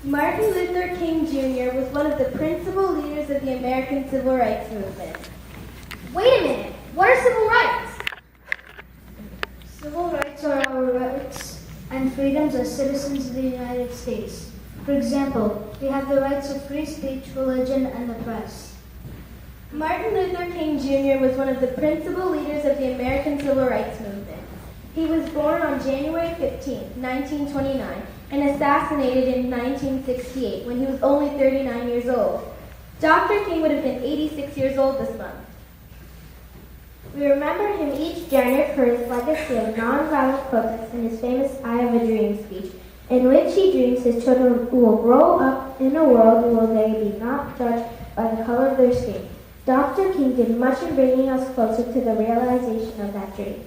Martin Luther King Jr. was one of the principal leaders of the American Civil Rights Movement. Wait a minute. What are civil rights? Civil rights are our rights and freedoms as citizens of the United States. For example, we have the rights of free speech, religion, and the press. Martin Luther King Jr. was one of the principal leaders of the American Civil Rights Movement. He was born on January 15, 1929, and assassinated in 1968 when he was only 39 years old. Dr. King would have been 86 years old this month. We remember him each January for his legacy of nonviolent protest and his famous I Have a Dream speech, in which he dreams his children will grow up in a world where they be not judged by the color of their skin. Dr. King did much in bringing us closer to the realization of that dream.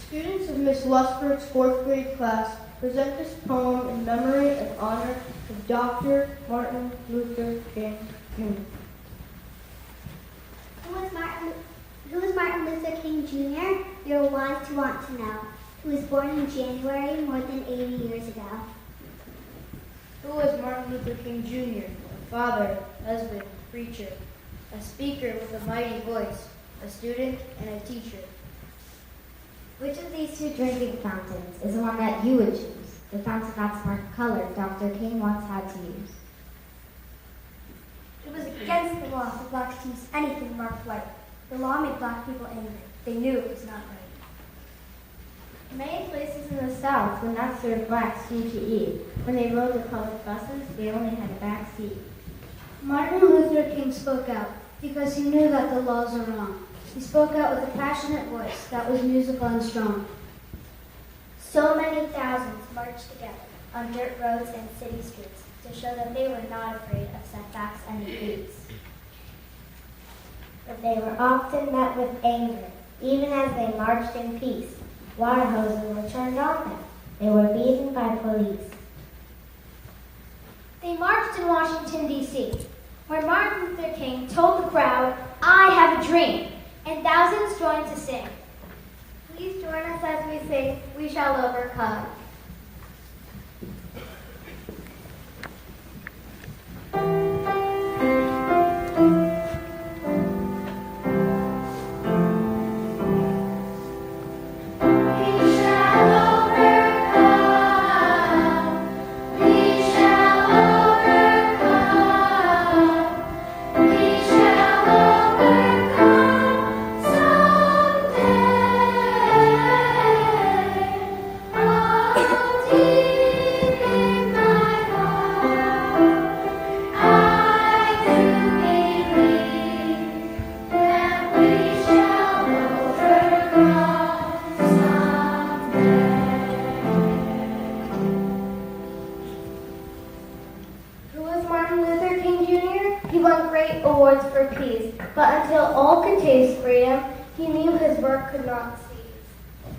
Students of Miss Lusberg's 4th grade class present this poem in memory and honor of Dr. Martin Luther King Jr. Who was Martin Luther King Jr.? You're wise to want to know. He was born in January more than 80 years ago. Who was Martin Luther King Jr.? A father, husband, preacher, a speaker with a mighty voice, a student, and a teacher. Which of these two drinking fountains is the one that you would choose? The fountain that's marked color Dr. King once had to use. It was against the law for blacks to use anything marked white. The law made black people angry. They knew it was not right. Many places in the South would not serve blacks food to eat. When they rode the public buses, they only had a back seat. Martin Luther King spoke out because he knew that the laws are wrong. He spoke out with a passionate voice that was musical and strong. So many thousands marched together on dirt roads and city streets to show that they were not afraid of setbacks and defeats. But they were often met with anger, even as they marched in peace. Water hoses were turned on them. They were beaten by police. They marched in Washington, D.C., where Martin Luther King told the crowd, "I have a dream," and thousands joined to sing. Please join us as we sing, "We Shall Overcome." Awards for peace, but until all could taste freedom, he knew his work could not cease.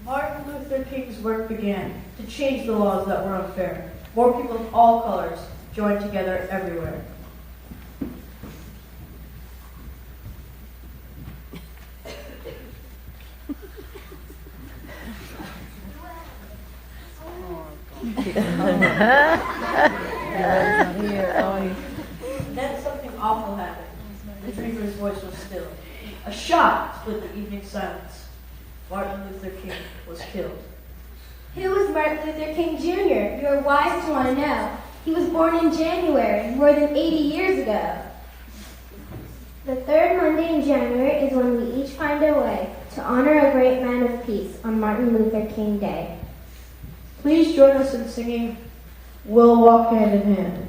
Martin Luther King's work began to change the laws that were unfair. More people of all colors joined together everywhere. Then something awful happened. The dreamer's voice was still. A shot split the evening silence. Martin Luther King was killed. Who was Martin Luther King Jr.? You are wise to want to know. He was born in January, more than 80 years ago. The third Monday in January is when we each find a way to honor a great man of peace on Martin Luther King Day. Please join us in singing "We'll Walk Hand in Hand."